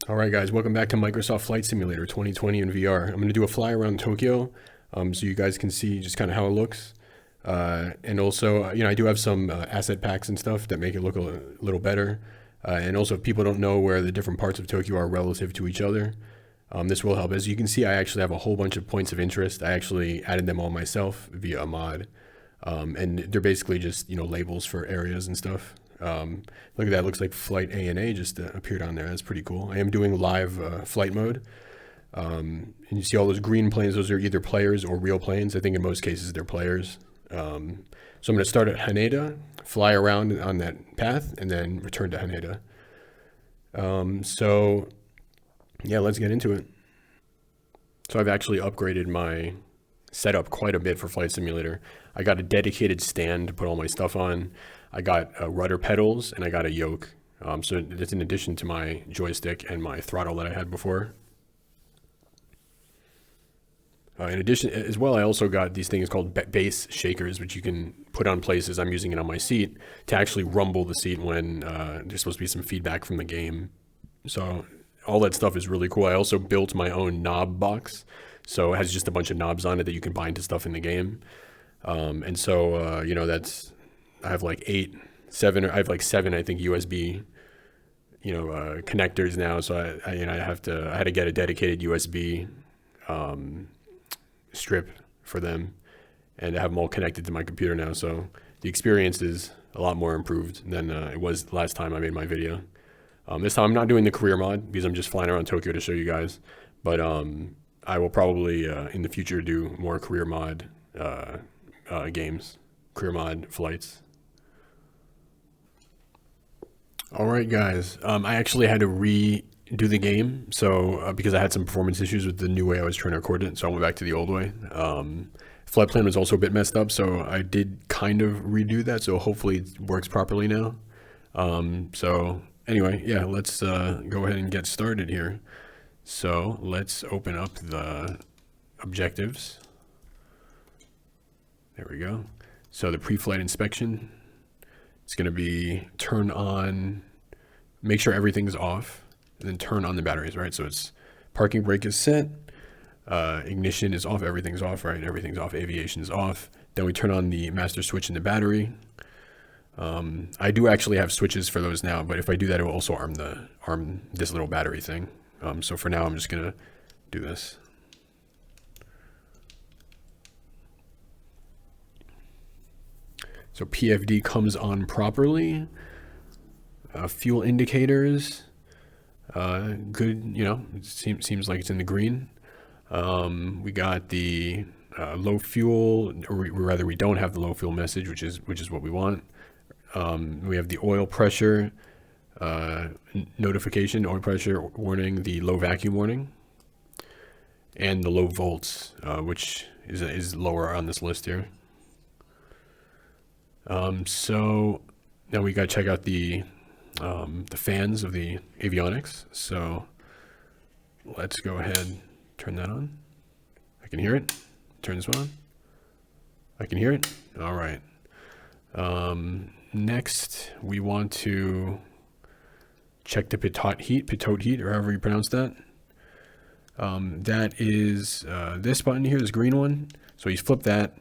All right, guys, welcome back to Microsoft Flight Simulator 2020 in VR. I'm going to do a fly around Tokyo so you guys can see just kind of how it looks. And also, I do have some asset packs and stuff that make it look a little better. And also, if people don't know where the different parts of Tokyo are relative to each other, this will help. As you can see, I actually have a whole bunch of points of interest. I actually added them all myself via a mod. And they're basically just, labels for areas and stuff. Look at that, looks like flight A and A just appeared on there. That's pretty cool. I am doing live flight mode. And you see all those green planes, those are either players or real planes. I think in most cases they're players. So I'm going to start at Haneda, fly around on that path, and then return to Haneda. So yeah, let's get into it. So I've actually upgraded my setup quite a bit for Flight Simulator. I got a dedicated stand to put all my stuff on. I got rudder pedals and I got a yoke. So it's in addition to my joystick and my throttle that I had before. In addition, as well, I also got these things called bass shakers, which you can put on places. I'm using it on my seat to actually rumble the seat when there's supposed to be some feedback from the game. So all that stuff is really cool. I also built my own knob box. So it has just a bunch of knobs on it that you can bind to stuff in the game. And so, I have like seven, I think, USB, connectors now. So I had to get a dedicated USB, strip for them and have them all connected to my computer now. So the experience is a lot more improved than it was the last time I made my video. This time I'm not doing the career mod because I'm just flying around Tokyo to show you guys, but, I will probably, in the future do more career mod, games, career mod flights. All right, guys. I actually had to redo the game, so because I had some performance issues with the new way I was trying to record it, so I went back to the old way. Flight plan was also a bit messed up, so I did kind of redo that, so hopefully it works properly now. So anyway, yeah, let's go ahead and get started here. So let's open up the objectives. There we go. So the pre-flight inspection, it's going to be turn on, make sure everything's off, and then turn on the batteries, right? So it's parking brake is set, ignition is off, everything's off, right? Everything's off, aviation is off. Then we turn on the master switch in the battery. I do actually have switches for those now, but if I do that, it will also arm this little battery thing. So for now, I'm just going to do this. So PFD comes on properly. Fuel indicators, good, it seems like it's in the green. We got the low fuel, or rather we don't have the low fuel message, which is what we want. We have the oil pressure notification, oil pressure warning, the low vacuum warning, and the low volts, which is lower on this list here. So now we got to check out the fans of the avionics. So let's go ahead, turn that on. I can hear it. Turn this one on. I can hear it. All right. Next, we want to check the pitot heat, or however you pronounce that. That is this button here, this green one. So you flip that.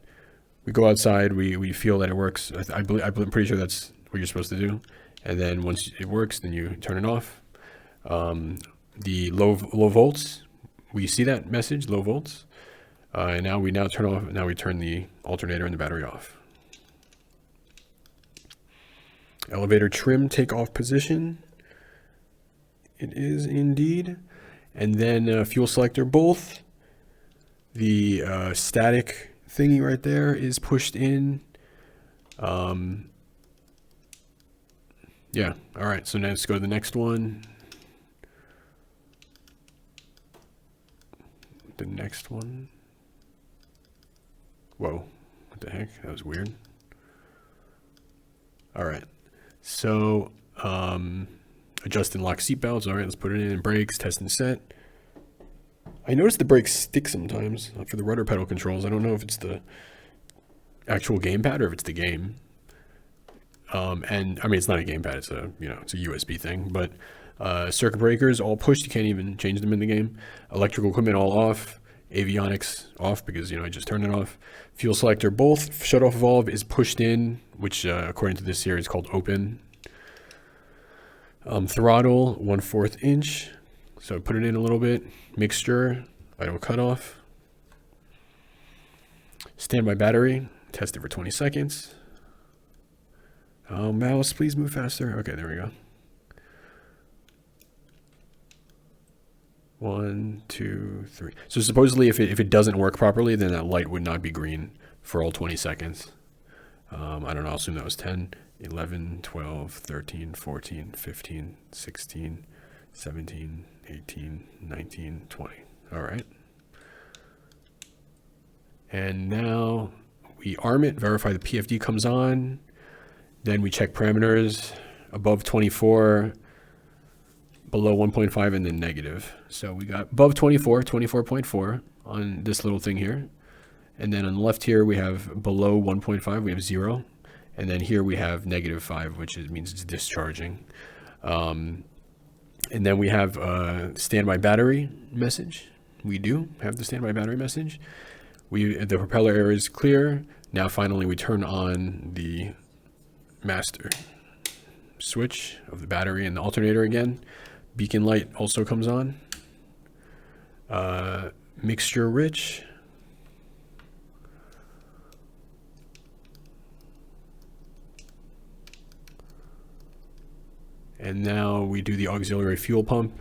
We go outside. We feel that it works. I'm pretty sure that's what you're supposed to do. And then once it works, then you turn it off. The low volts, we see that message, low volts. And now we turn off. Now we turn the alternator and the battery off. Elevator trim takeoff position. It is indeed. And then fuel selector both. The static thingy right there is pushed in. Yeah, all right, so now let's go to the next one. The next one. Whoa, what the heck? That was weird. All right, so adjust and lock seatbelts. All right, let's put it in. Brakes, test and set. I noticed the brakes stick sometimes for the rudder pedal controls. I don't know if it's the actual gamepad or if it's the game. And I mean, it's not a gamepad, it's a, it's a USB thing, but circuit breakers all pushed. You can't even change them in the game. Electrical equipment all off. Avionics off because, I just turned it off. Fuel selector, both. Shut-off valve is pushed in, which according to this series is called open. Throttle, 1/4 inch. So put it in a little bit. Mixture, idle cutoff. Standby battery, test it for 20 seconds. Mouse, please move faster. Okay, there we go. 1, 2, 3. So supposedly if it doesn't work properly, then that light would not be green for all 20 seconds. I don't know, I'll assume that was 10, 11, 12, 13, 14, 15, 16, 17, 18, 19, 20. All right. And now we arm it, verify the PFD comes on. Then we check parameters above 24, below 1.5, and then negative. So we got above 24, 24.4 on this little thing here. And then on the left here, we have below 1.5, we have 0. And then here we have -5, which means it's discharging. And then we have a standby battery message. We do have the standby battery message. The propeller air is clear. Now finally we turn on the master switch of the battery and the alternator again. Beacon light also comes on. Mixture rich. And now we do the auxiliary fuel pump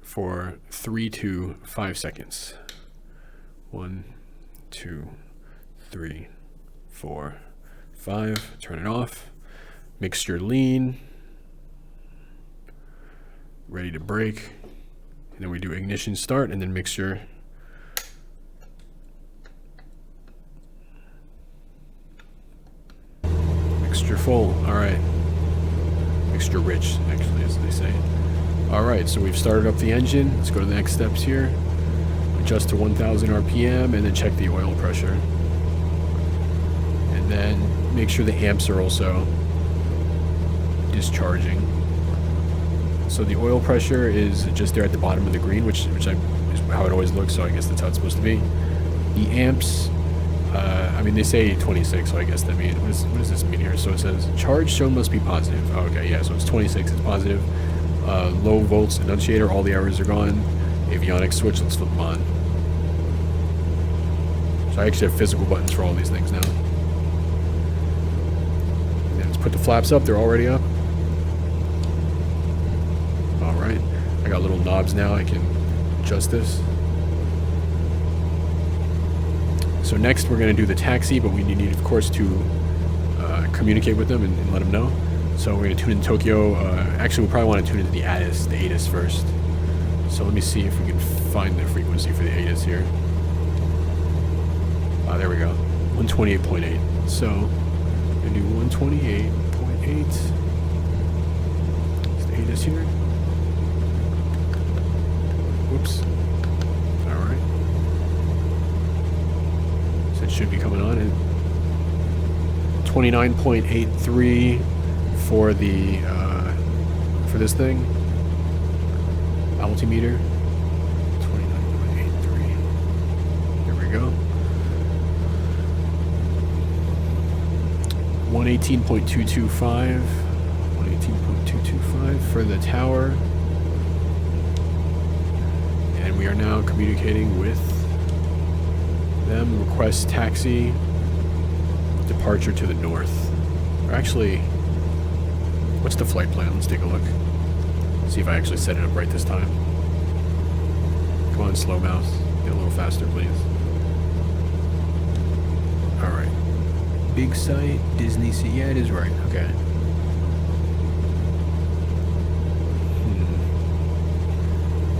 for 3 to 5 seconds. 1, 2, 3, 4, 5. Turn it off. Mixture lean. Ready to brake. And then we do ignition start and then mixture. Mixture full. All right. Mixture rich, actually, as they say. All right, so we've started up the engine. Let's go to the next steps here. Adjust to 1000 RPM and then check the oil pressure. And then make sure the amps are also discharging. So the oil pressure is just there at the bottom of the green, which is how it always looks, so I guess that's how it's supposed to be. The amps, I mean, they say 26, so I guess that means, what does this mean here? So it says, charge shown must be positive. Oh, okay, yeah, so it's 26, it's positive. Low volts annunciator, all the errors are gone. Avionics switch, let's flip them on. So I actually have physical buttons for all these things now. And then let's put the flaps up, they're already up. All right, I got little knobs now, I can adjust this. So next we're going to do the taxi, but we need of course to communicate with them and let them know. So we're going to tune in Tokyo. Actually, we probably want to tune into the ATIS first. So let me see if we can find the frequency for the ATIS here. There we go, 128.8. So I'm going to do 128.8. Is the ATIS here? Whoops. All right. So it should be coming on at 29.83 for the for this thing. Altimeter. 29.83. There we go. 118.225. 118.225 for the tower. And we are now communicating with them. Request taxi. Departure to the north. Or actually, what's the flight plan? Let's take a look. See if I actually set it up right this time. Come on, slow mouse. Get a little faster, please. Alright. Big site, Disney Sea. Yeah, it is right. Okay.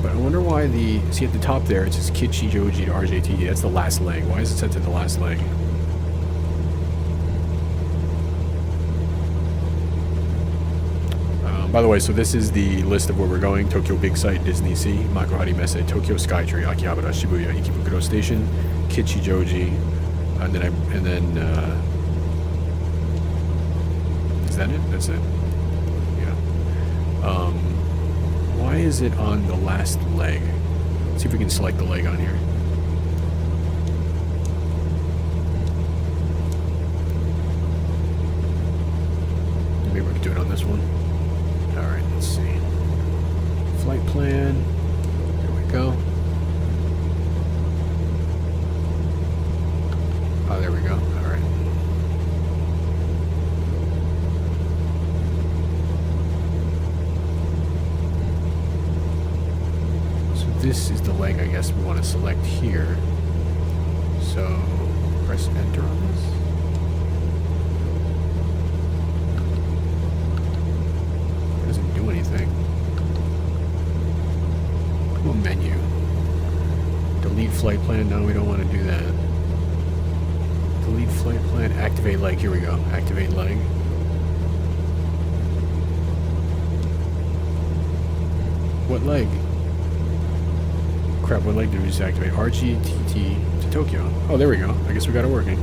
But I wonder why see at the top there, it says Kichijoji to RJT. That's the last leg. Why is it set to the last leg? By the way, so this is the list of where we're going. Tokyo Big Site, Disney Sea, Makuhari Messe, Tokyo Skytree, Akihabara, Shibuya, Ikebukuro Station, Kichijoji, and then Is that it? That's it. Yeah. Why is it on the last leg? Let's see if we can select the leg on here. Maybe we can do it on this one. Alright, let's see. Flight plan. There we go. Oh, there we go. Alright. So this is the leg I guess we want to select here. So press enter on this. It doesn't do anything. Come on, menu. Delete flight plan. No, we don't want to do that. Delete flight plan. Activate leg. Here we go. Activate leg. What leg? Crap, what leg did we just activate? RJTT to Tokyo. Oh, there we go. I guess we got it working.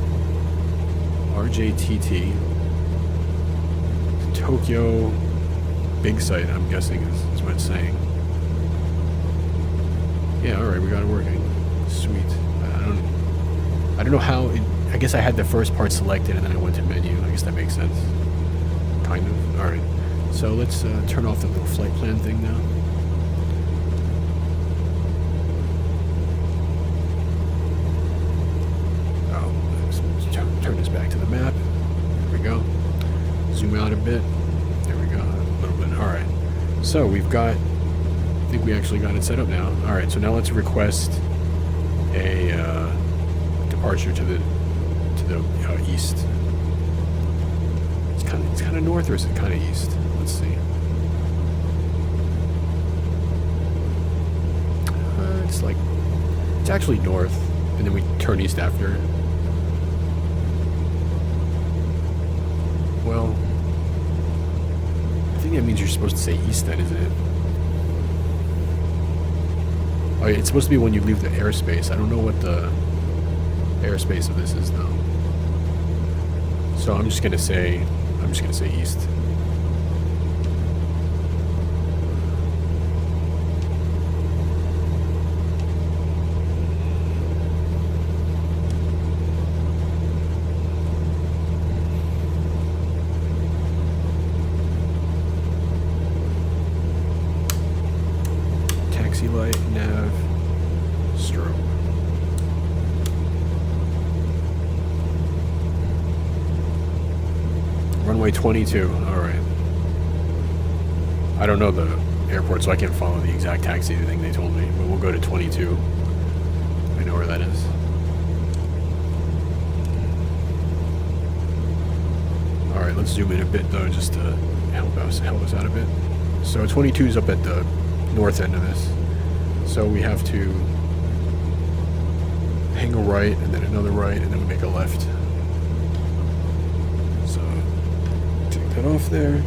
RJTT to Tokyo. Big site, I'm guessing, is what it's saying. Yeah, alright, we got it working. Sweet. I don't know how it... I guess I had the first part selected and then I went to menu. I guess that makes sense. Kind of. Alright. So let's turn off the little flight plan thing now. Oh, let's turn this back to the map. There we go. Zoom out a bit. There we go. A little bit. Alright. So we've got... I think we actually got it set up now. Alright, so now let's request a departure to the east. It's kind of north, or is it kind of east? Let's see. It's actually north, and then we turn east after. Well, I think that means you're supposed to say east then, isn't it? Oh yeah, it's supposed to be when you leave the airspace. I don't know what the airspace of this is though. So I'm just gonna say east. Taxi light, nav, strobe. Runway 22, alright. I don't know the airport, so I can't follow the exact taxi thing they told me, but we'll go to 22. I know where that is. Alright, let's zoom in a bit though, just to help us out a bit. So 22 is up at the north end of this. So we have to hang a right, and then another right, and then we make a left. So, take that off there.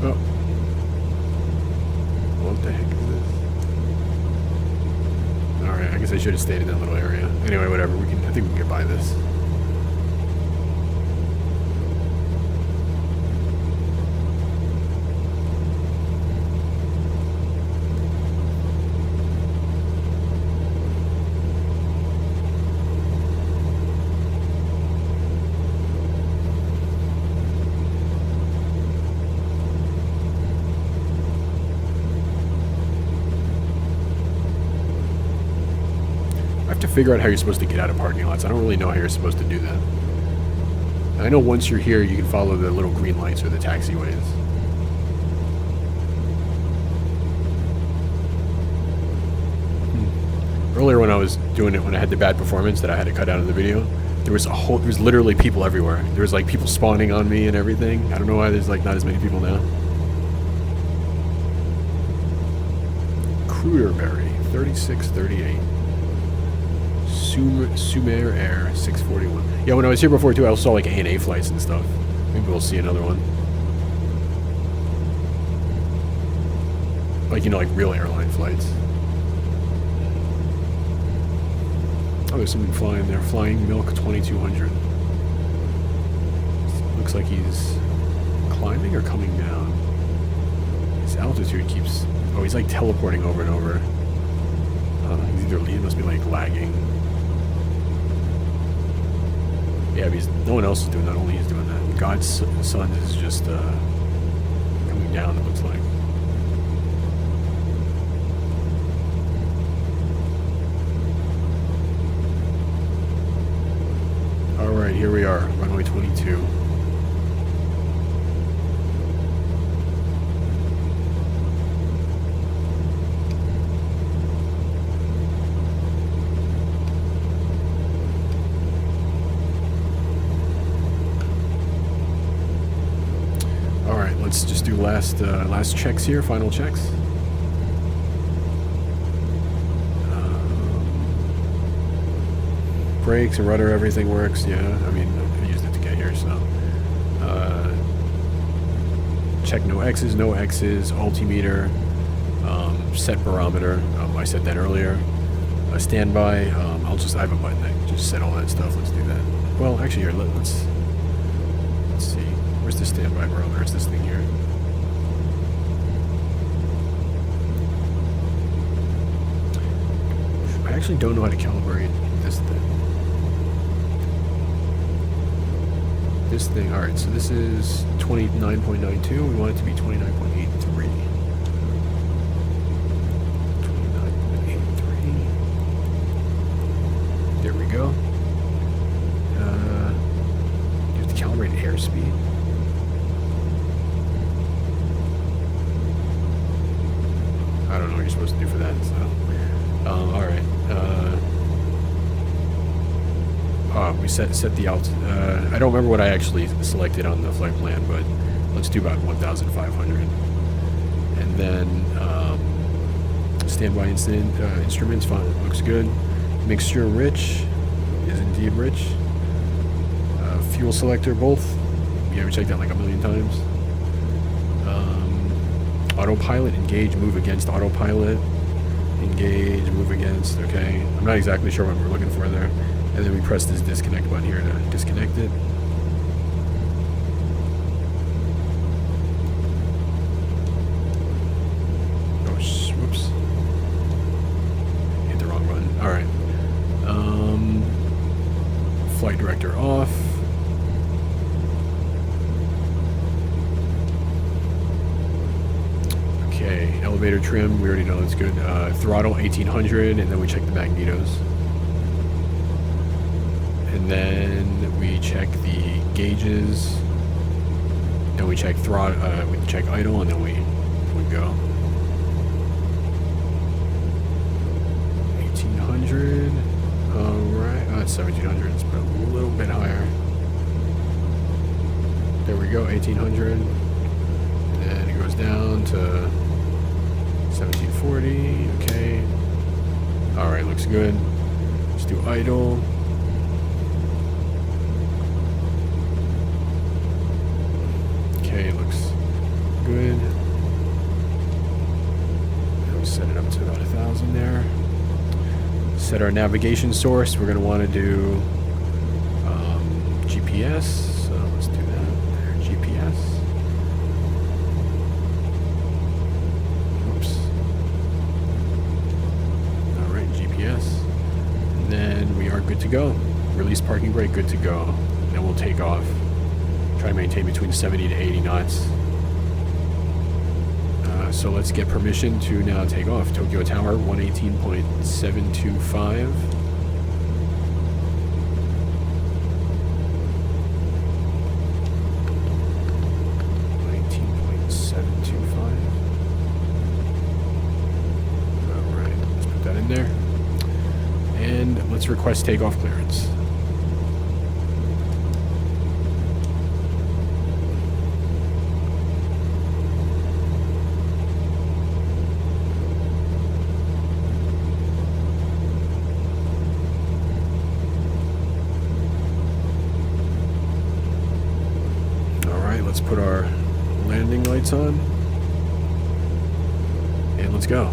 Oh. What the heck is this? Alright, I guess I should have stayed in that little area. Anyway, whatever, I think we can get by this. To figure out how you're supposed to get out of parking lots. I don't really know how you're supposed to do that. I know once you're here, you can follow the little green lights or the taxiways. Earlier when I was doing it, when I had the bad performance that I had to cut out of the video, there was literally people everywhere. There was like people spawning on me and everything. I don't know why there's like not as many people now. Cruderberry, 3638. Sumer Air 641. Yeah, when I was here before too, I saw like ANA flights and stuff. Maybe we'll see another one. Like, you know, like real airline flights. Oh, there's something flying there. Flying Milk 2200. Looks like he's climbing or coming down. His altitude keeps... Oh, he's like teleporting over and over. He's either... He must be like lagging. Yeah, but no one else is doing that. Only he's doing that. God's Son is just coming down, it looks like. Alright, here we are. Runway 22. Let's just do last checks here, final checks. Brakes and rudder, everything works. Yeah, I mean, I used it to get here, so. Check no X's, altimeter, set barometer. I said that earlier. Standby. I have a button that just set all that stuff. Let's do that. Well, actually, here, let's see. Where's the standby barometer? It's this thing here. I actually don't know how to calibrate this thing. This thing, alright, so this is 29.92. We want it to be 29.83. 29.83. There we go. You have to calibrate airspeed. I don't know what you're supposed to do for that, so. Alright. We set the alt. I don't remember what I actually selected on the flight plan, but let's do about 1,500. And then standby instruments, fine, looks good. Mixture rich is indeed rich. Fuel selector, both. Yeah, we checked that like a million times. Autopilot, engage, move against autopilot. Engage, move against, okay. I'm not exactly sure what we're looking for there. And then we press this disconnect button here to disconnect it. Oh, whoops. Hit the wrong button. Alright. Flight director off. Okay, elevator trim, we already know that's good. Throttle 1800, and then we check the magnetos. And then we check the gauges. Then we check throttle, we check idle, and then we go. 1800. Alright, oh, it's 1700, it's a little bit higher. There we go, 1800. And then it goes down to 1740, okay. Alright, looks good. Let's do idle. Okay, looks good. And we set it up to about 1,000 there. Set our navigation source. We're going to want to do GPS. So let's do that there, GPS. And then we are good to go. Release parking brake, good to go. And then we'll take off. Try to maintain between 70 to 80 knots. So let's get permission to now take off. Tokyo Tower, 118.725. Alright, let's put that in there. And let's request takeoff clearance. let's put our landing lights on. And let's go.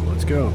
Let's go.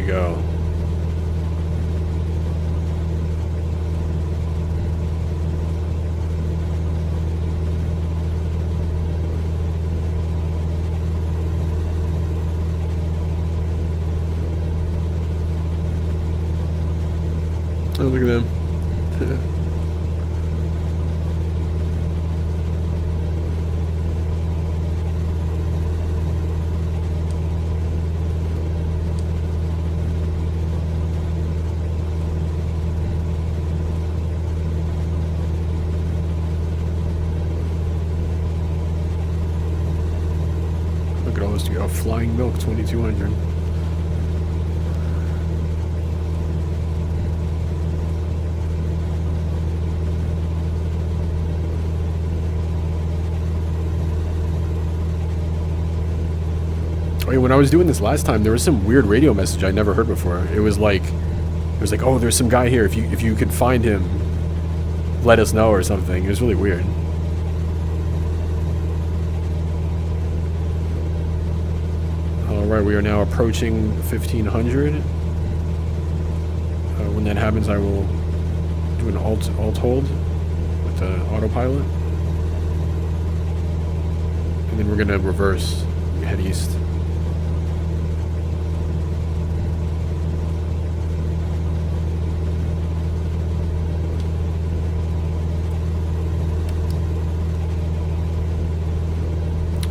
Go. Oh, look at them. Look at all this. Oh, Flying Milk 2200. Oh, yeah, when I was doing this last time, there was some weird radio message I never heard before. It was like, oh, there's some guy here. If you could find him, let us know or something. It was really weird. Alright, we are now approaching 1500. When that happens, I will do an alt hold with the autopilot. And then we're going to reverse, head east.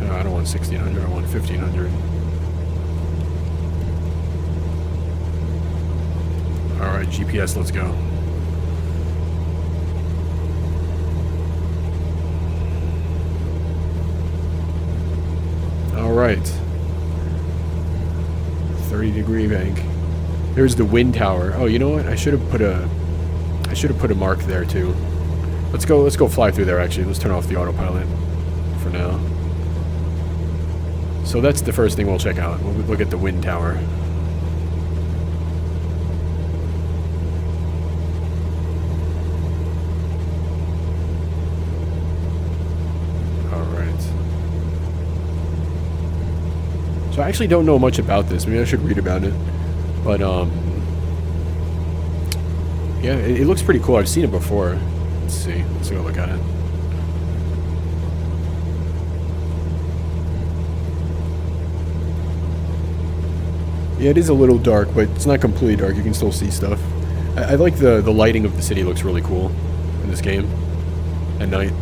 I don't want 1600, I want 1500. Alright, GPS, let's go. Alright. 30-degree bank. There's the wind tower. Oh, you know what? I should have put a mark there too. Let's go fly through there actually. Let's turn off the autopilot for now. So that's the first thing we'll check out. We'll look at the wind tower. So I actually don't know much about this. Maybe I should read about it. But, yeah, it looks pretty cool. I've seen it before. Let's see. Let's go look at it. Yeah, it is a little dark, but it's not completely dark. You can still see stuff. I like the lighting of the city. Looks really cool in this game at night.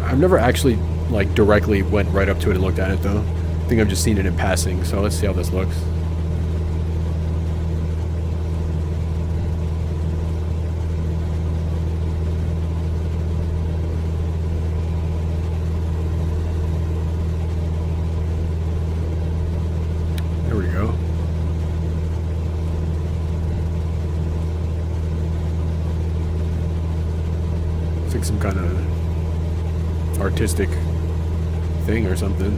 I've never actually, like, directly went right up to it and looked at it, though. I think I've just seen it in passing, so let's see how this looks. There we go. It's like some kind of artistic thing or something.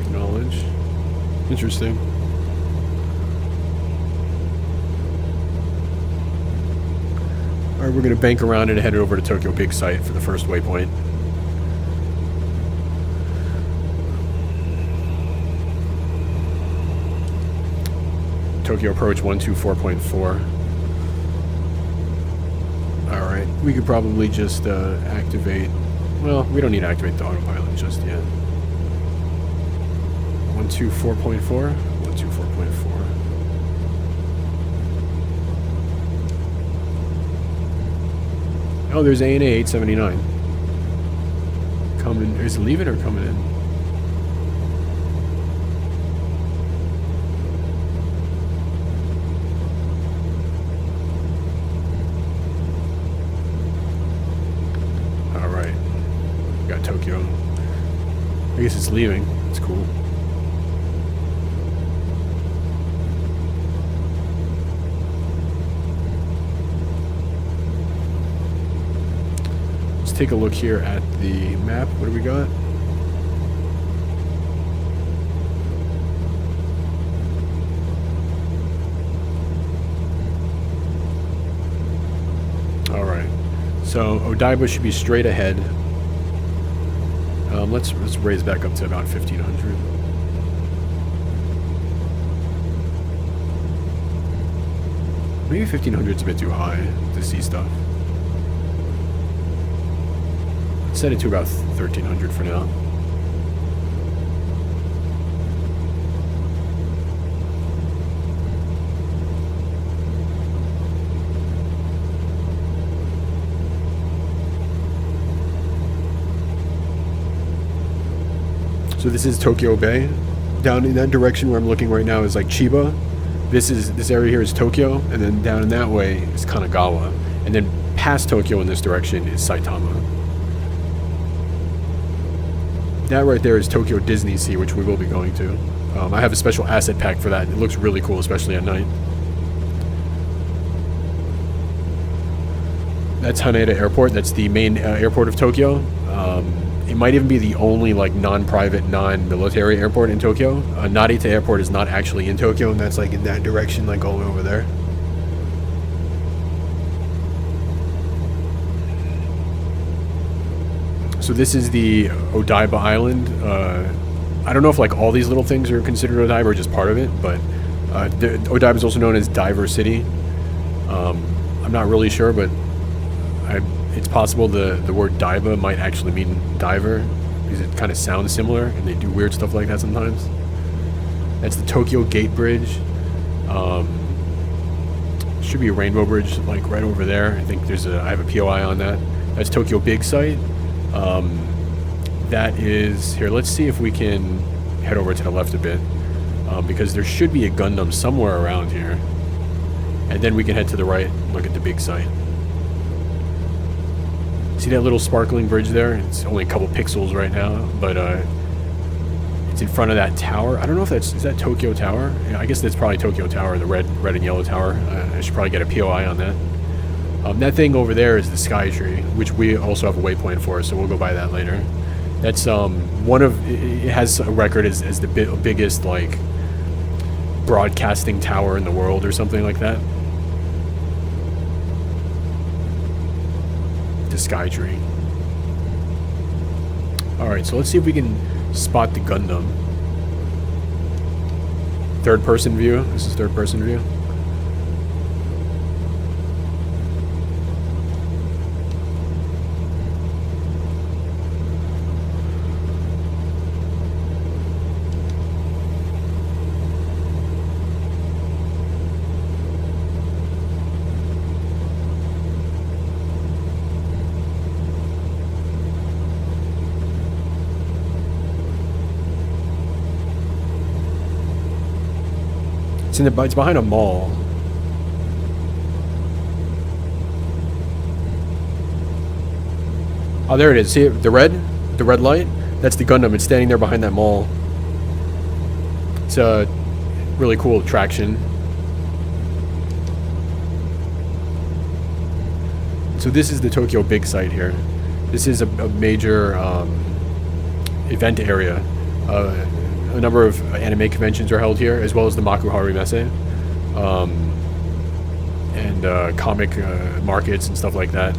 Acknowledge. Interesting. Alright, we're going to bank around and head over to Tokyo Big Site for the first waypoint. Tokyo Approach 124.4. Alright, we could probably just activate... Well, we don't need to activate the autopilot just yet. 124.4? 124.4. Oh, there's ANA 879. Coming. Is it leaving or coming in? Alright. Got Tokyo. I guess it's leaving. It's cool. Take a look here at the map. What do we got? All right. So Odaiba should be straight ahead. Let's raise back up to about 1500. Maybe 1500 is a bit too high to see stuff. Set it to about 1300 for now. So this is Tokyo Bay. Down in that direction where I'm looking right now is like Chiba. This area here is Tokyo, and then down in that way is Kanagawa, and then past Tokyo in this direction is Saitama. That right there is Tokyo Disney Sea, which we will be going to. I have a special asset pack for that. It looks really cool, especially at night. That's Haneda Airport. That's the main airport of Tokyo. It might even be the only like non-private, non-military airport in Tokyo. Narita Airport is not actually in Tokyo, and that's like in that direction, like all the way over there. So this is the Odaiba Island. I don't know if like all these little things are considered Odaiba or just part of it, but Odaiba is also known as Diver City. I'm not really sure, but it's possible the word Daiba might actually mean diver, because it kind of sounds similar, and they do weird stuff like that sometimes. That's the Tokyo Gate Bridge. Should be a rainbow bridge like right over there. I think I have a POI on that. That's Tokyo Big Site. That is here. Let's see if we can head over to the left a bit, because there should be a Gundam somewhere around here, and then we can head to the right and look at the big site. See that little sparkling bridge there? It's only a couple pixels right now, but it's in front of that tower. I don't know if is that Tokyo Tower? Yeah, I guess that's probably Tokyo Tower, the red and yellow tower. I should probably get a POI on that. That thing over there is the Sky Tree, which we also have a waypoint for, so we'll go by that later. That's it has a record as the biggest like broadcasting tower in the world or something like that. The Sky Tree. Alright, so let's see if we can spot the Gundam. Third person view. This is third person view. It's behind a mall. Oh, there it is. See it? The red light? That's the Gundam. It's standing there behind that mall. It's a really cool attraction. So this is the Tokyo Big Site here. This is a major event area. A number of anime conventions are held here, as well as the Makuhari Messe. And comic markets and stuff like that.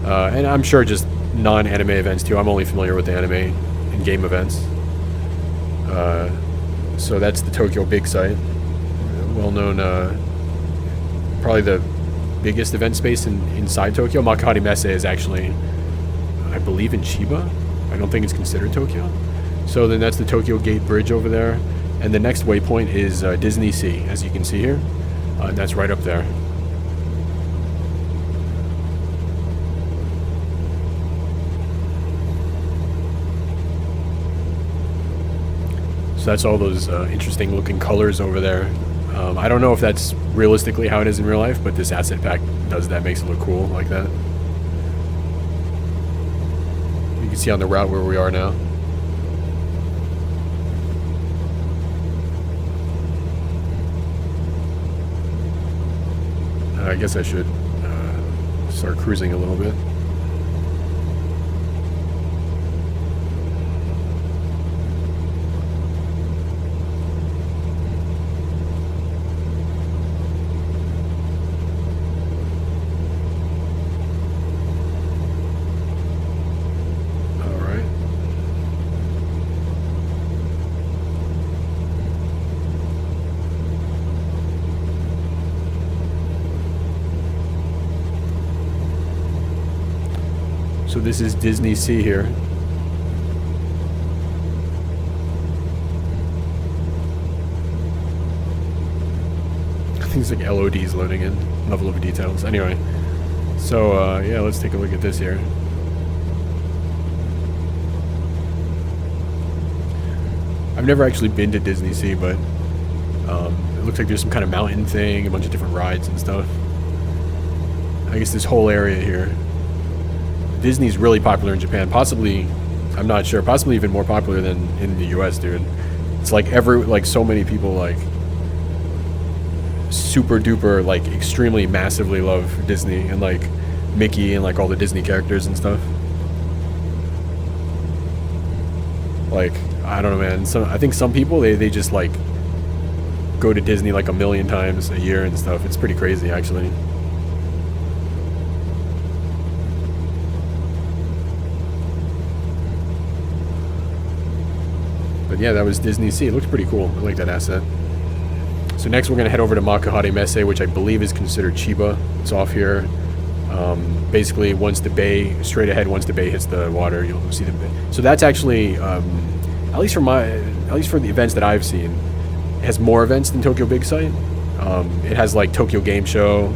And I'm sure just non-anime events too. I'm only familiar with the anime and game events. So that's the Tokyo Big Site. Well-known, probably the biggest event space inside Tokyo. Makuhari Messe is actually, I believe, in Chiba. I don't think it's considered Tokyo. So then that's the Tokyo Gate Bridge over there. And the next waypoint is Disney Sea, as you can see here. And that's right up there. So that's all those interesting looking colors over there. I don't know if that's realistically how it is in real life, but this asset pack does that, makes it look cool like that. You can see on the route where we are now. I guess I should start cruising a little bit. So this is Disney Sea here. I think it's like LOD's loading in, level of details. Anyway, so yeah, let's take a look at this here. I've never actually been to Disney Sea, but it looks like there's some kind of mountain thing, a bunch of different rides and stuff. I guess this whole area here. Disney's really popular in Japan, possibly, I'm not sure, possibly even more popular than in the US, dude. It's like so many people like super duper, like extremely massively love Disney and like Mickey and like all the Disney characters and stuff. Like, I don't know, man. So I think some people, they just like go to Disney like a million times a year and stuff. It's pretty crazy, actually. But yeah, that was Disney Sea. It looks pretty cool. I like that asset. So next we're going to head over to Makuhari Messe, which I believe is considered Chiba. It's off here. Basically, once the bay, straight ahead, once the bay hits the water, you'll see the bay. So that's actually, at least for the events that I've seen, it has more events than Tokyo Big Sight. It has like Tokyo Game Show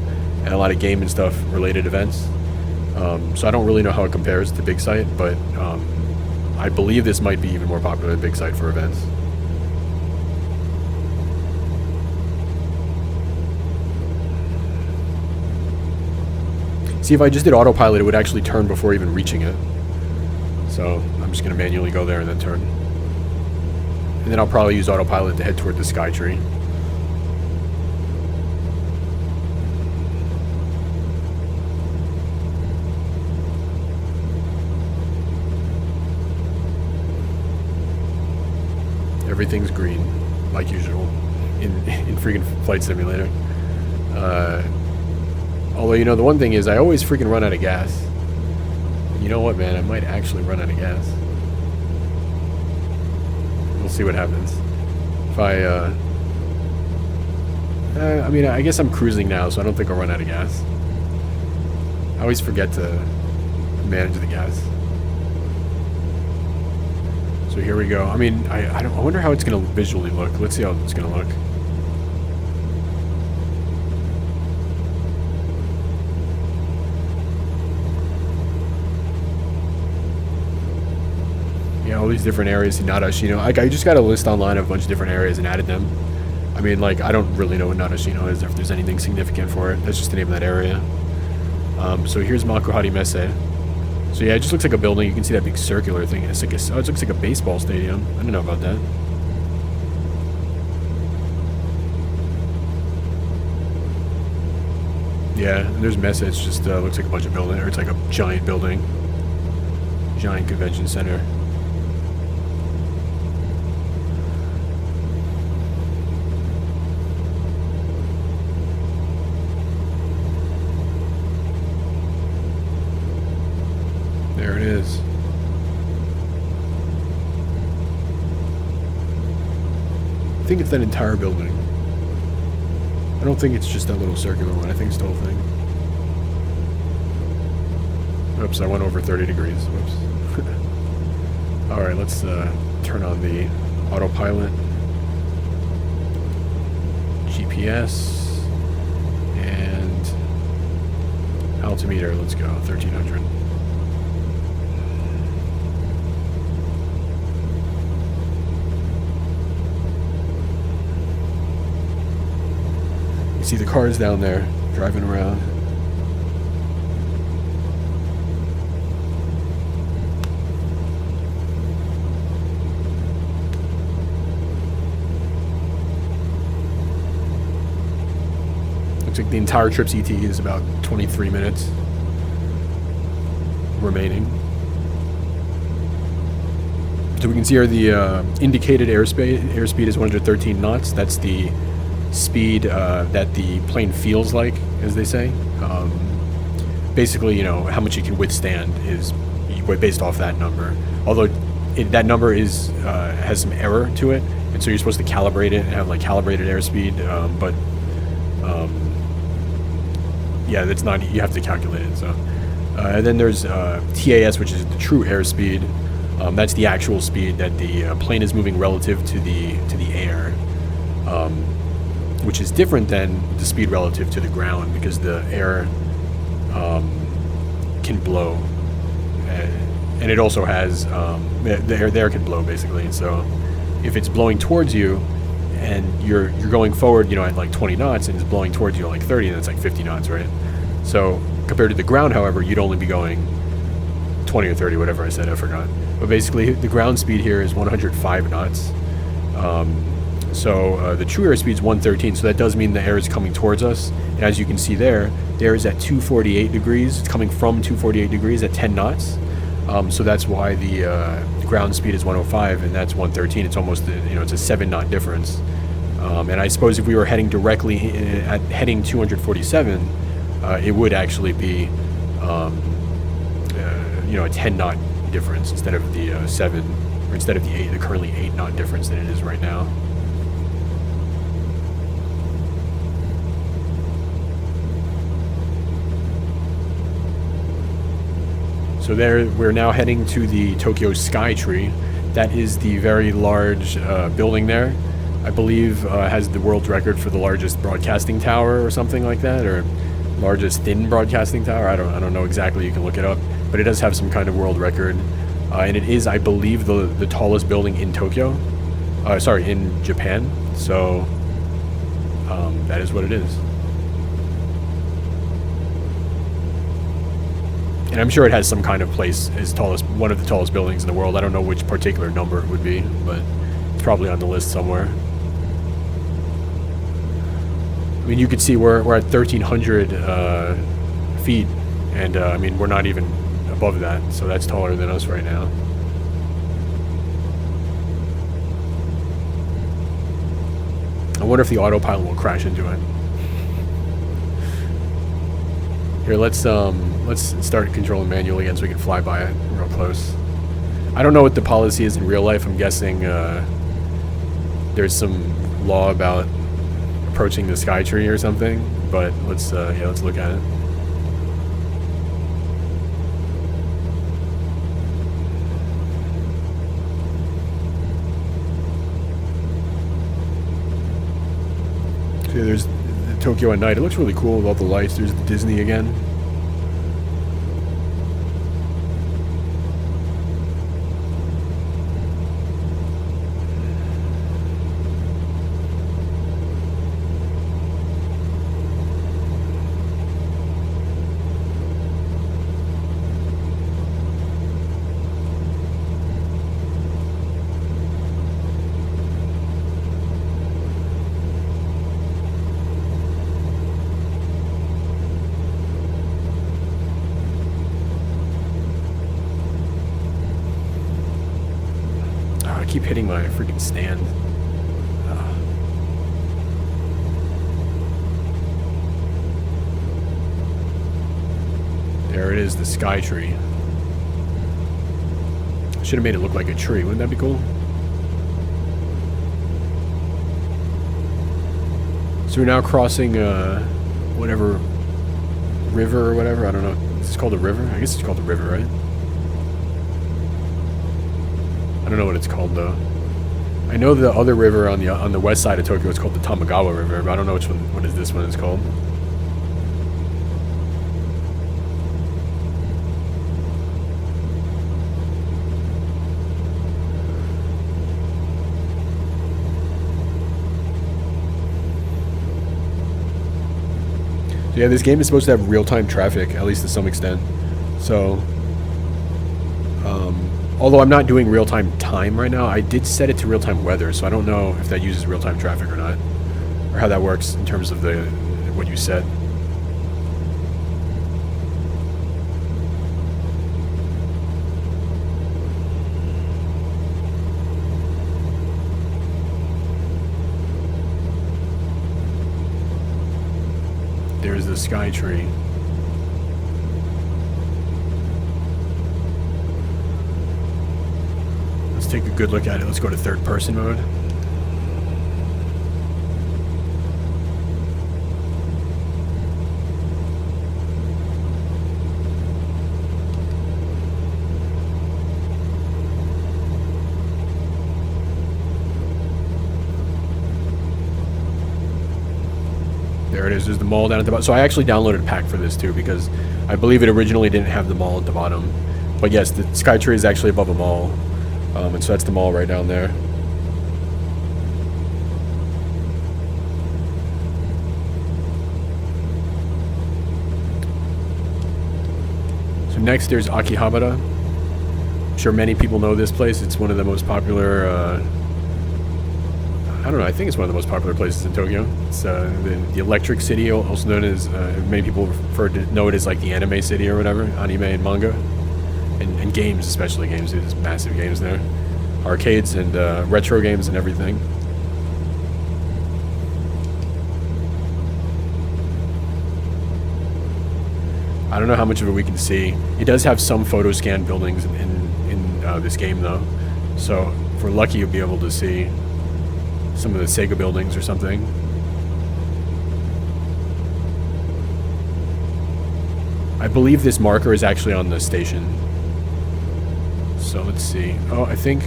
and a lot of game and stuff related events. So I don't really know how it compares to Big Sight, but I believe this might be even more popular than Big Sight for events. See, if I just did autopilot, it would actually turn before even reaching it. So I'm just going to manually go there and then turn. And then I'll probably use autopilot to head toward the Sky Tree. Everything's green, like usual, in freaking Flight Simulator. Although, you know, the one thing is I always freaking run out of gas. You know what, man? I might actually run out of gas. We'll see what happens. If I mean, I guess I'm cruising now, so I don't think I'll run out of gas. I always forget to manage the gas. So here we go. I mean, I wonder how it's going to visually look. Let's see how it's going to look. Yeah, all these different areas in Narashino. I just got a list online of a bunch of different areas and added them. I mean, like, I don't really know what Narashino is, if there's anything significant for it. That's just the name of that area. So here's Makuhari Messe. So yeah, it just looks like a building. You can see that big circular thing. It's like it looks like a baseball stadium. I don't know about that. Yeah, and there's Mesa. It's just looks like a bunch of building, or it's like a giant building, giant convention center. There it is. I think it's that entire building. I don't think it's just that little circular one. I think it's the whole thing. Oops, I went over 30 degrees. Whoops. Alright, let's turn on the autopilot. GPS. And altimeter, let's go. 1300. You see the cars down there driving around. Looks like the entire trip's ET is about 23 minutes remaining. So we can see here the indicated airspeed is 113 knots. That's the speed that the plane feels like, as they say. Basically, you know, how much it can withstand is based off that number. Although that number is has some error to it, and so you're supposed to calibrate it and have like calibrated airspeed. Yeah, that's not. You have to calculate it. So, and then there's TAS, which is the true airspeed. That's the actual speed that the plane is moving relative to the air. Which is different than the speed relative to the ground, because the air can blow, and it also has the air can blow basically. So if it's blowing towards you and you're going forward, you know, at like 20 knots, and it's blowing towards you at like 30, and that's like 50 knots, right? So compared to the ground, however, you'd only be going 20 or 30, whatever I said, I forgot. But basically, the ground speed here is 105 knots. So the true airspeed is 113, so that does mean the air is coming towards us. And as you can see there, the air is at 248 degrees. It's coming from 248 degrees at 10 knots. So that's why the ground speed is 105, and that's 113. It's almost, you know, it's a 7-knot difference. And I suppose if we were heading directly at heading 247, it would actually be, you know, a 10-knot difference instead of the 7, or instead of the currently 8-knot difference that it is right now. So there, we're now heading to the Tokyo Skytree. That is the very large building there. I believe has the world record for the largest broadcasting tower or something like that, or largest thin broadcasting tower. I don't know exactly. You can look it up, but it does have some kind of world record, and it is, I believe, the tallest building in Tokyo. Sorry, in Japan. So that is what it is. And I'm sure it has some kind of place as one of the tallest buildings in the world. I don't know which particular number it would be, but it's probably on the list somewhere. I mean, you could see we're at 1,300 feet, and I mean, we're not even above that, so that's taller than us right now. I wonder if the autopilot will crash into it. Here, let's start controlling manually again so we can fly by it real close. I don't know what the policy is in real life. I'm guessing there's some law about approaching the Skytree or something. But let's look at it. So yeah, there's Tokyo at night. It looks really cool with all the lights. There's the Disney again. keep hitting my freaking stand. There it is, the sky tree. Should have made it look like a tree. Wouldn't that be cool? So we're now crossing whatever river or whatever. I don't know. Is this called a river? I guess it's called a river, right? I don't know what it's called though. I know the other river on the west side of Tokyo is called the Tamagawa River, but I don't know which one. What is this one is called? So yeah, this game is supposed to have real-time traffic, at least to some extent. So, although I'm not doing real-time time right now, I did set it to real-time weather, so I don't know if that uses real-time traffic or not, or how that works in terms of what you set. There's the sky tree. Let's take a good look at it. Let's go to third person mode. There it is. There's the mall down at the bottom. So I actually downloaded a pack for this too because I believe it originally didn't have the mall at the bottom. But yes, the Skytree is actually above a mall. And so that's the mall right down there. So next there's Akihabara. I'm sure many people know this place. It's one of the most popular... I don't know, I think it's one of the most popular places in Tokyo. It's the Electric City, also known as, many people know it as like the anime city or whatever, anime and manga. And games, especially games, there's massive games there. Arcades and retro games and everything. I don't know how much of it we can see. It does have some photo scan buildings in this game though. So if we're lucky, you'll be able to see some of the Sega buildings or something. I believe this marker is actually on the station. So let's see. Oh, I think...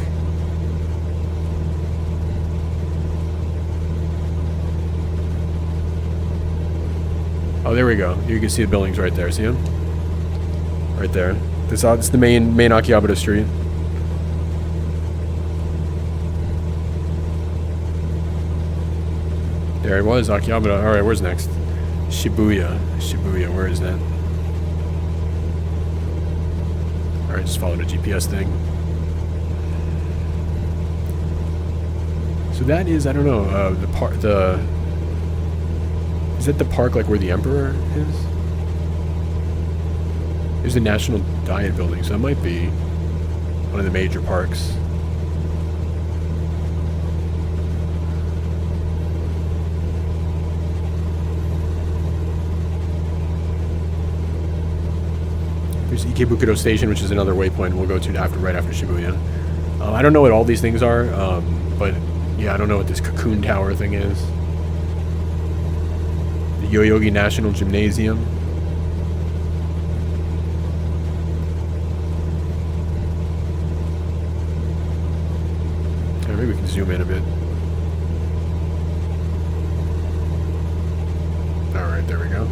Oh, there we go. You can see the buildings right there. See them? Right there. This is the main Akihabara street. There it was, Akihabara. Alright, where's next? Shibuya. Shibuya, where is that? Alright, just follow the GPS thing. So that is, I don't know, is that the park like where the Emperor is? There's the National Diet Building, so that might be one of the major parks. There's Ikebukuro Station, which is another waypoint we'll go to right after Shibuya. I don't know what all these things are, but yeah, I don't know what this Cocoon Tower thing is. The Yoyogi National Gymnasium. Yeah, maybe we can zoom in a bit. Alright, there we go.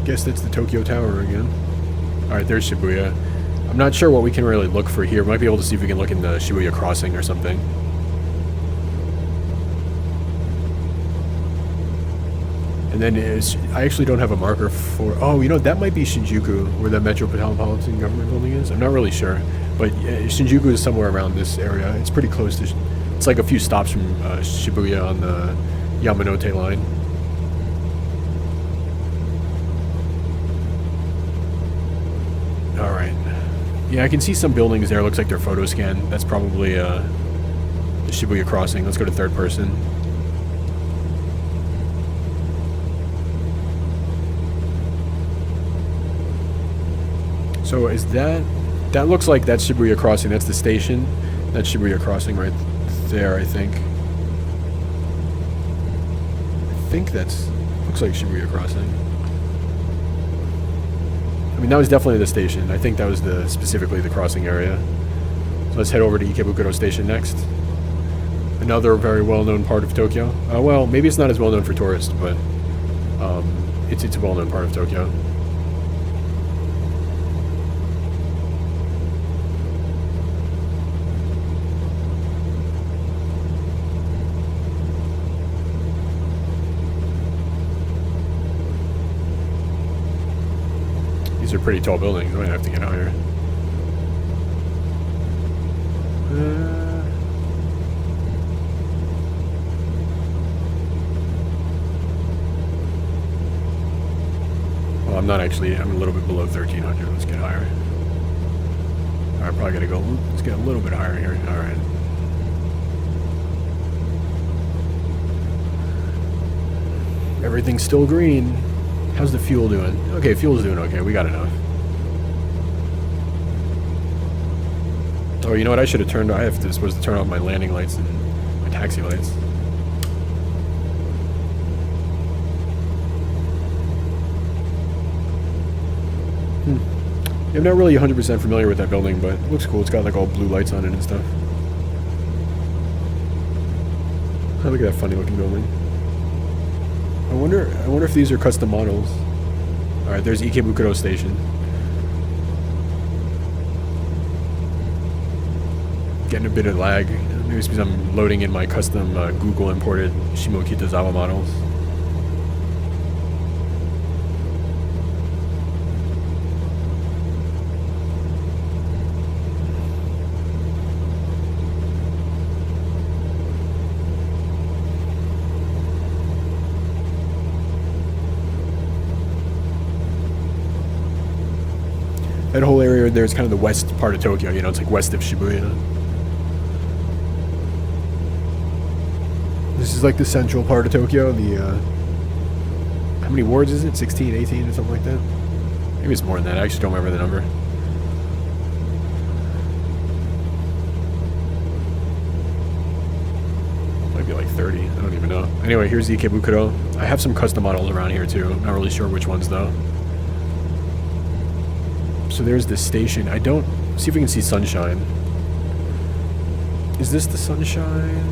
Guess that's the Tokyo Tower again. Alright, there's Shibuya. I'm not sure what we can really look for here. Might be able to see if we can look in the Shibuya crossing or something. And And then I actually don't have a marker for... Oh, you know, that might be Shinjuku, where the Metropolitan Government Building is. I'm not really sure. But Shinjuku is somewhere around this area. It's pretty close to... It's like a few stops from Shibuya on the Yamanote line. Alright. Yeah, I can see some buildings there. Looks like they're photo scanned. That's probably the Shibuya crossing. Let's go to third person. So is that... That looks like that's Shibuya Crossing. That's the station. That's Shibuya Crossing right there, I think. I think that's... Looks like Shibuya Crossing. I mean, that was definitely the station. I think that was specifically the crossing area. So let's head over to Ikebukuro Station next. Another very well-known part of Tokyo. Well, maybe it's not as well-known for tourists, but it's a well-known part of Tokyo. These are pretty tall buildings. I might have to get higher. Well, I'm not actually. I'm a little bit below 1,300. Let's get higher. Alright, probably gotta go. Let's get a little bit higher here. Alright. Everything's still green. How's the fuel doing? Okay, fuel's doing okay. We got enough. Oh, you know what? I should have turned... I have to supposed to turn off my landing lights and my taxi lights. I'm not really 100% familiar with that building, but it looks cool. It's got like all blue lights on it and stuff. Oh, look at that funny looking building. I wonder if these are custom models. Alright, there's Ikebukuro Station. Getting a bit of lag. Maybe it's because I'm loading in my custom Google imported Shimokitazawa models. That whole area there is kind of the west part of Tokyo, you know, it's like west of Shibuya. This is like the central part of Tokyo, how many wards is it? 16, 18 or something like that? Maybe it's more than that, I actually don't remember the number. Might be like 30, I don't even know. Anyway, here's the Ikebukuro. I have some custom models around here too, I'm not really sure which ones though. So there's the station. I don't... See if we can see Sunshine. Is this the Sunshine?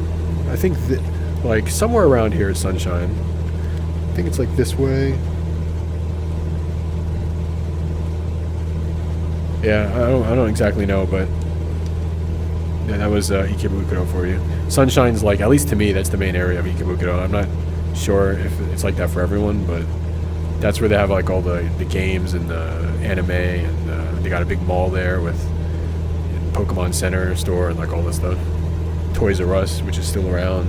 I think that... Like, somewhere around here is Sunshine. I think it's like this way. Yeah, I don't exactly know, but... Yeah, that was Ikebukuro for you. Sunshine's like, at least to me, that's the main area of Ikebukuro. I'm not sure if it's like that for everyone, but... That's where they have like all the games and the anime, and they got a big mall there with Pokemon Center store and like all this stuff. Toys R Us, which is still around,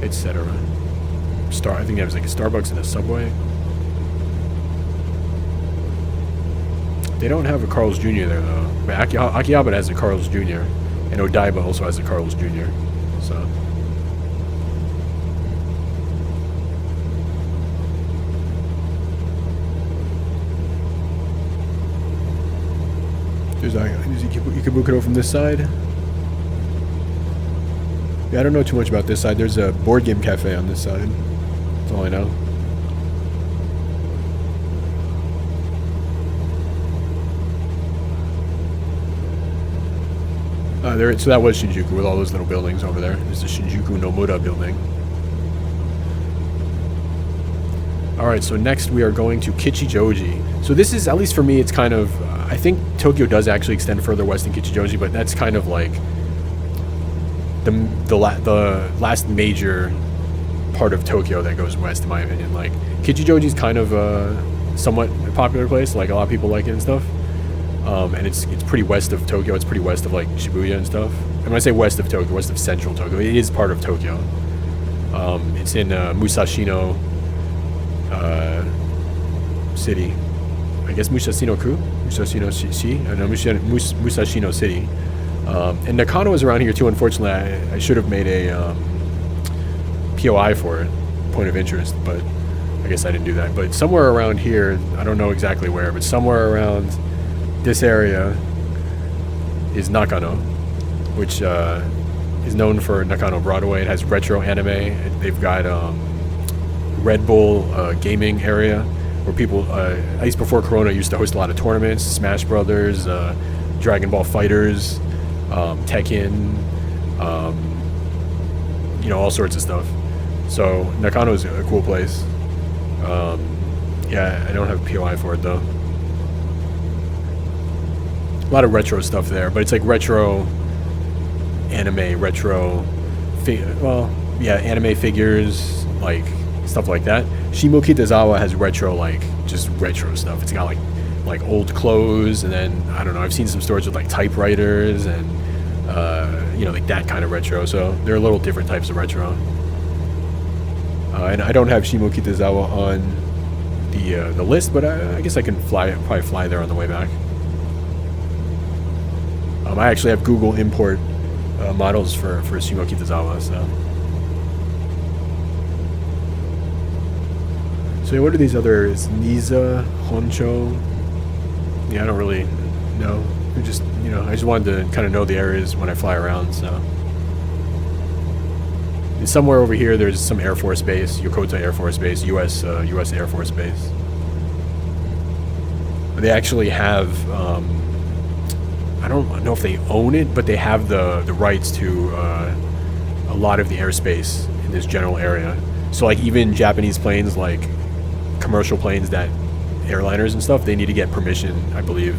etc. I think there was like a Starbucks and a Subway. They don't have a Carl's Jr. there though. But Akihabara has a Carl's Jr. and Odaiba also has a Carl's Jr. So. There's Ikebukuro from this side. Yeah, I don't know too much about this side. There's a board game cafe on this side. That's all I know. So that was Shinjuku with all those little buildings over there. There's the Shinjuku Nomura building. Alright, so next we are going to Kichijoji. So this is, at least for me, it's kind of... I think Tokyo does actually extend further west than Kichijoji, but that's kind of like the last major part of Tokyo that goes west, in my opinion. Like Kichijoji's kind of a somewhat popular place. Like a lot of people like it and stuff. And it's pretty west of Tokyo. It's pretty west of like Shibuya and stuff. And when I say west of Tokyo, west of central Tokyo, it is part of Tokyo. It's in Musashino city. I guess Musashino-ku? Musashino-shi? I don't know, Musashino city. And Nakano is around here too. Unfortunately, I should have made a POI for it, point of interest, but I guess I didn't do that. But somewhere around here, I don't know exactly where, but somewhere around this area is Nakano, which is known for Nakano Broadway. It has retro anime. They've got Red Bull gaming area where people, at least before Corona, used to host a lot of tournaments, Smash Brothers, Dragon Ball Fighters, Tekken, you know, all sorts of stuff. So Nakano is a cool place. Yeah, I don't have a POI for it though. A lot of retro stuff there, but it's like retro anime, retro, anime figures, like stuff like that. Shimokitazawa has retro, like just retro stuff. It's got like old clothes, and then I don't know. I've seen some stores with like typewriters and you know, like that kind of retro. So there are little different types of retro. And I don't have Shimokitazawa on the list, but I guess I can probably fly there on the way back. I actually have Google import models for Shimokitazawa, so what are these other? It's Niza, Honcho. Yeah, I don't really know. I just, you know, I just wanted to kind of know the areas when I fly around. So and somewhere over here, there's some Air Force Base, Yokota Air Force Base, U.S. Air Force Base. They actually have. I don't know if they own it, but they have the rights to a lot of the airspace in this general area. So like even Japanese planes, like commercial planes that airliners and stuff, they need to get permission, I believe.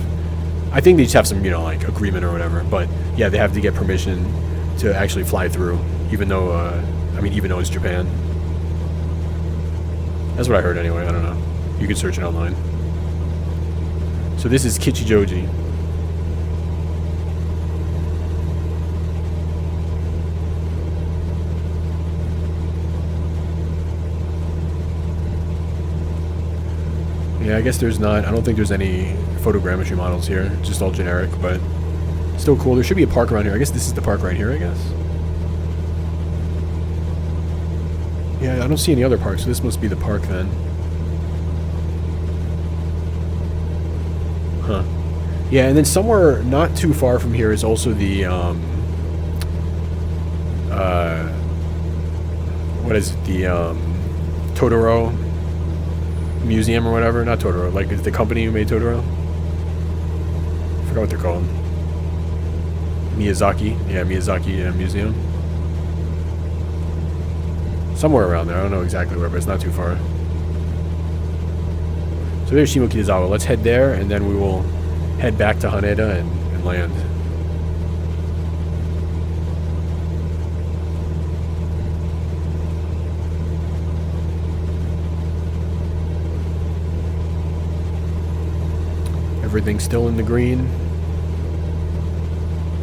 I think they just have some, you know, like agreement or whatever. But yeah, they have to get permission to actually fly through, even though even though it's Japan. That's what I heard anyway. I don't know. You can search it online. So this is Kichijoji. Yeah, I guess there's not. I don't think there's any photogrammetry models here. Just all generic, but still cool. There should be a park around here. I guess this is the park right here, I guess. Yeah, I don't see any other parks, so this must be the park then. Huh. Yeah, and then somewhere not too far from here is also the, what is it? The, Totoro Museum or whatever. Not Totoro, like the company who made Totoro. I forgot what they're called. Miyazaki. Yeah, Miyazaki Museum. Somewhere around there. I don't know exactly where, but it's not too far. So there's Shimokitazawa. Let's head there, and then we will head back to Haneda and land. Everything's still in the green.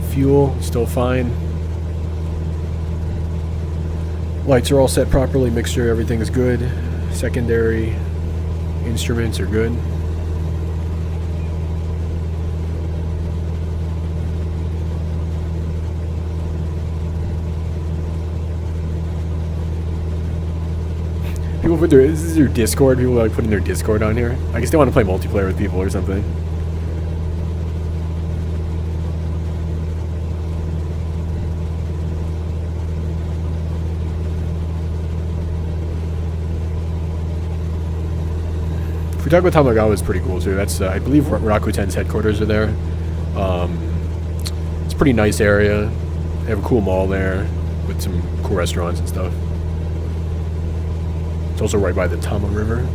Fuel, still fine. Lights are all set properly. Mixture, everything is good. Secondary instruments are good. People put their, this is your Discord. People like putting their Discord on here. I guess they want to play multiplayer with people or something. Futago Tamagawa is pretty cool too. That's I believe Rakuten's headquarters are there. It's a pretty nice area. They have a cool mall there with some cool restaurants and stuff. It's also right by the Tama River.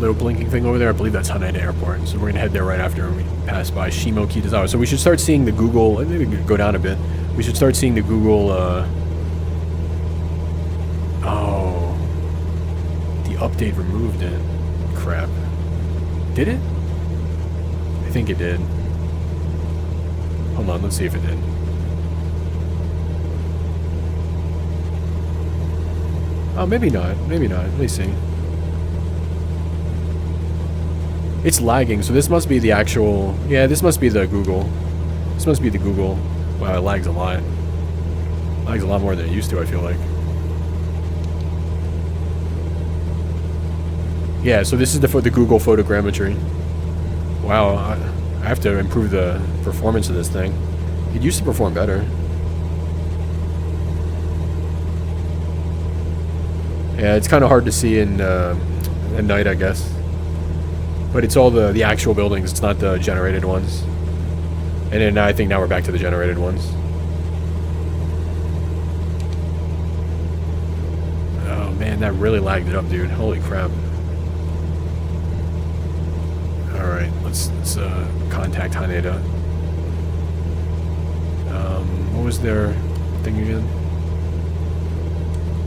little blinking thing over there, I believe that's Haneda Airport. So we're gonna head there right after we pass by Shimokitazawa. So we should start seeing the Google. Maybe we could go down a bit. We should start seeing the Google. Oh, the update removed it. Crap. Did it? I think it did. Hold on, let's see if it did. Oh, maybe not. Maybe not. Let me see. It's lagging, so this must be the actual... Yeah, this must be the Google. This must be the Google. Wow, it lags a lot. It lags a lot more than it used to, I feel like. Yeah, so this is for the Google photogrammetry. Wow, I have to improve the performance of this thing. It used to perform better. Yeah, it's kind of hard to see in at night, I guess. But it's all the actual buildings. It's not the generated ones. And then I think now we're back to the generated ones. Oh man, that really lagged it up, dude. Holy crap. Alright, let's contact Haneda. What was their thing again?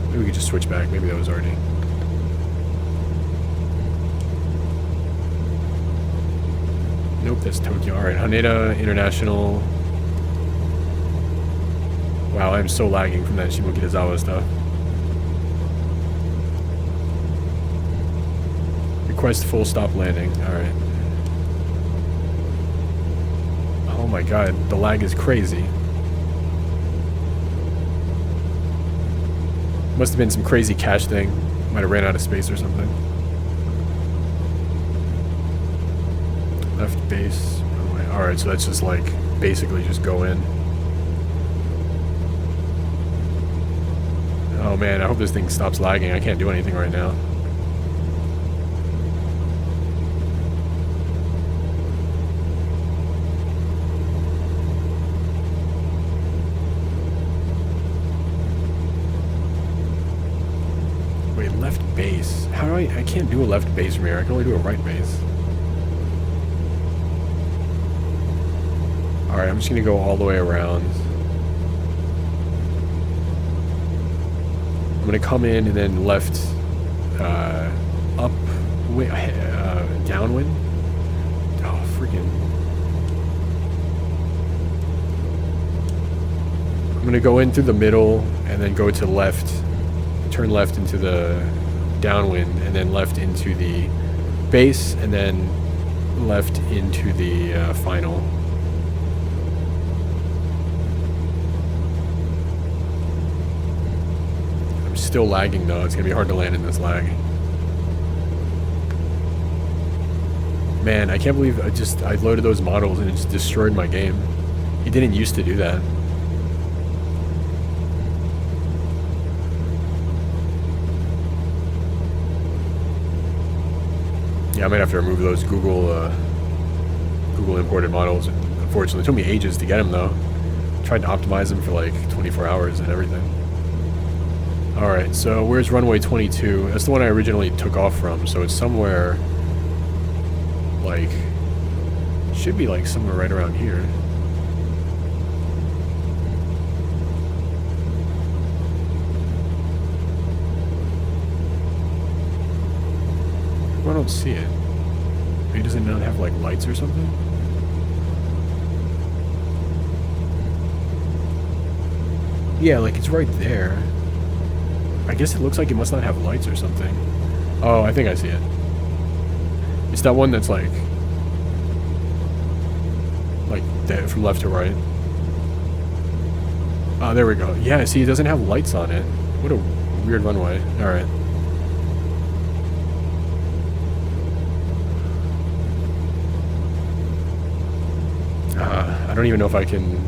Maybe we could just switch back. Maybe that was already... Nope, that's Tokyo. Alright, Haneda International. Wow, I'm so lagging from that Shimokitazawa stuff. Request full stop landing. Alright. Oh my god, the lag is crazy. Must have been some crazy cache thing. Might have ran out of space or something. Left base. Alright, so that's just like basically just go in. Oh man, I hope this thing stops lagging. I can't do anything right now. Wait, left base. How do I can't do a left base from here. I can only do a right base. Alright, I'm just going to go all the way around. I'm going to come in and then left, up, downwind. Oh, freaking. I'm going to go in through the middle and then go to left, turn left into the downwind, and then left into the base, and then left into the final. Still lagging though. It's gonna be hard to land in this lag. Man, I can't believe I loaded those models and it just destroyed my game. It didn't used to do that. Yeah, I might have to remove those Google imported models. Unfortunately, it took me ages to get them though. Tried to optimize them for like 24 hours and everything. Alright, so where's runway 22? That's the one I originally took off from, so it's somewhere, like, should be like somewhere right around here. I don't see it. Maybe does it not have like lights or something? Yeah, like it's right there. I guess it looks like it must not have lights or something. Oh, I think I see it. It's that one that's like that from left to right. Oh, there we go. Yeah, see, it doesn't have lights on it. What a weird runway. Alright. I don't even know if I can...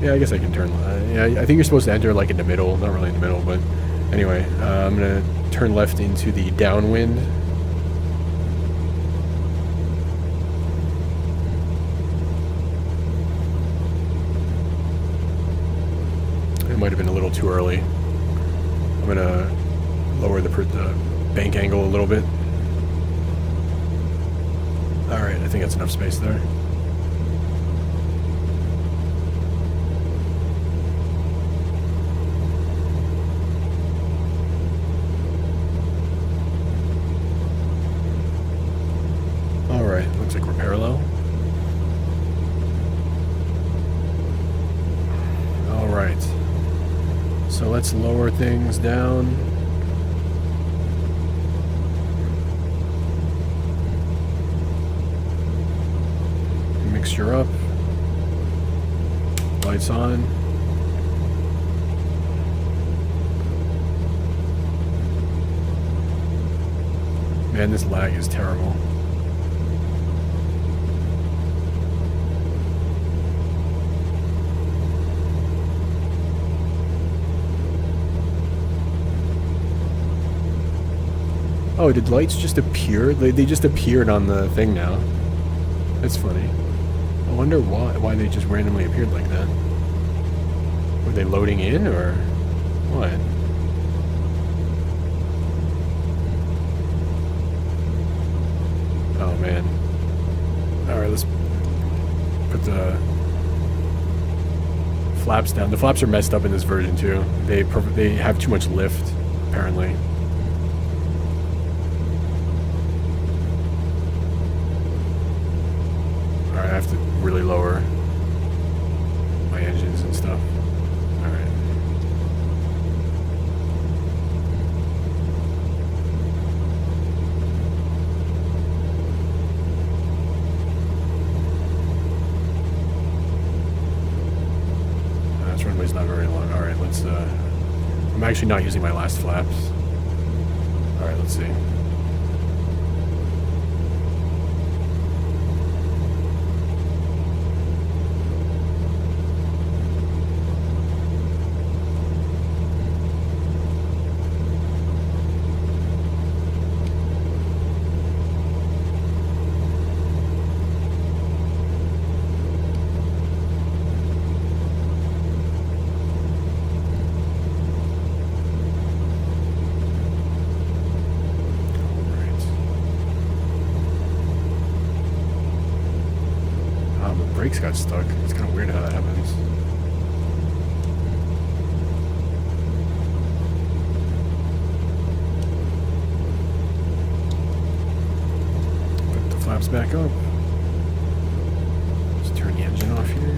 Yeah, I guess I can turn... yeah, I think you're supposed to enter like in the middle. Not really in the middle, but... Anyway, I'm going to turn left into the downwind. It might have been a little too early. I'm going to lower the bank angle a little bit. All right, I think that's enough space there. All right, looks like we're parallel. All right, so let's lower things down. Mixture up. Lights on. Man, this lag is terrible. Oh, did lights just appear? They just appeared on the thing now. That's funny. I wonder why they just randomly appeared like that. Were they loading in or what? Oh man. Alright, let's put the flaps down. The flaps are messed up in this version too. They have too much lift, apparently. Alright, I have to really lower my engines and stuff. Alright. This runway's not very long. Alright, let's I'm actually not using my last flaps. Alright, let's see. Brakes got stuck. It's kind of weird how that happens. Put the flaps back up. Let's turn the engine off here.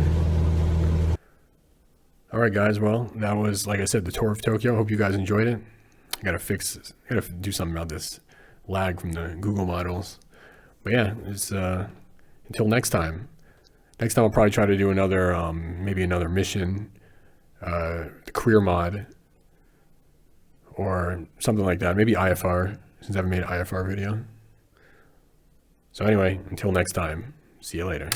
Alright guys, well, that was, like I said, the tour of Tokyo. Hope you guys enjoyed it. I gotta fix this. I gotta do something about this lag from the Google models. But yeah, it's until next time. Next time I'll probably try to do another, maybe another mission, the career mod, or something like that. Maybe IFR, since I haven't made an IFR video. So anyway, until next time, see you later.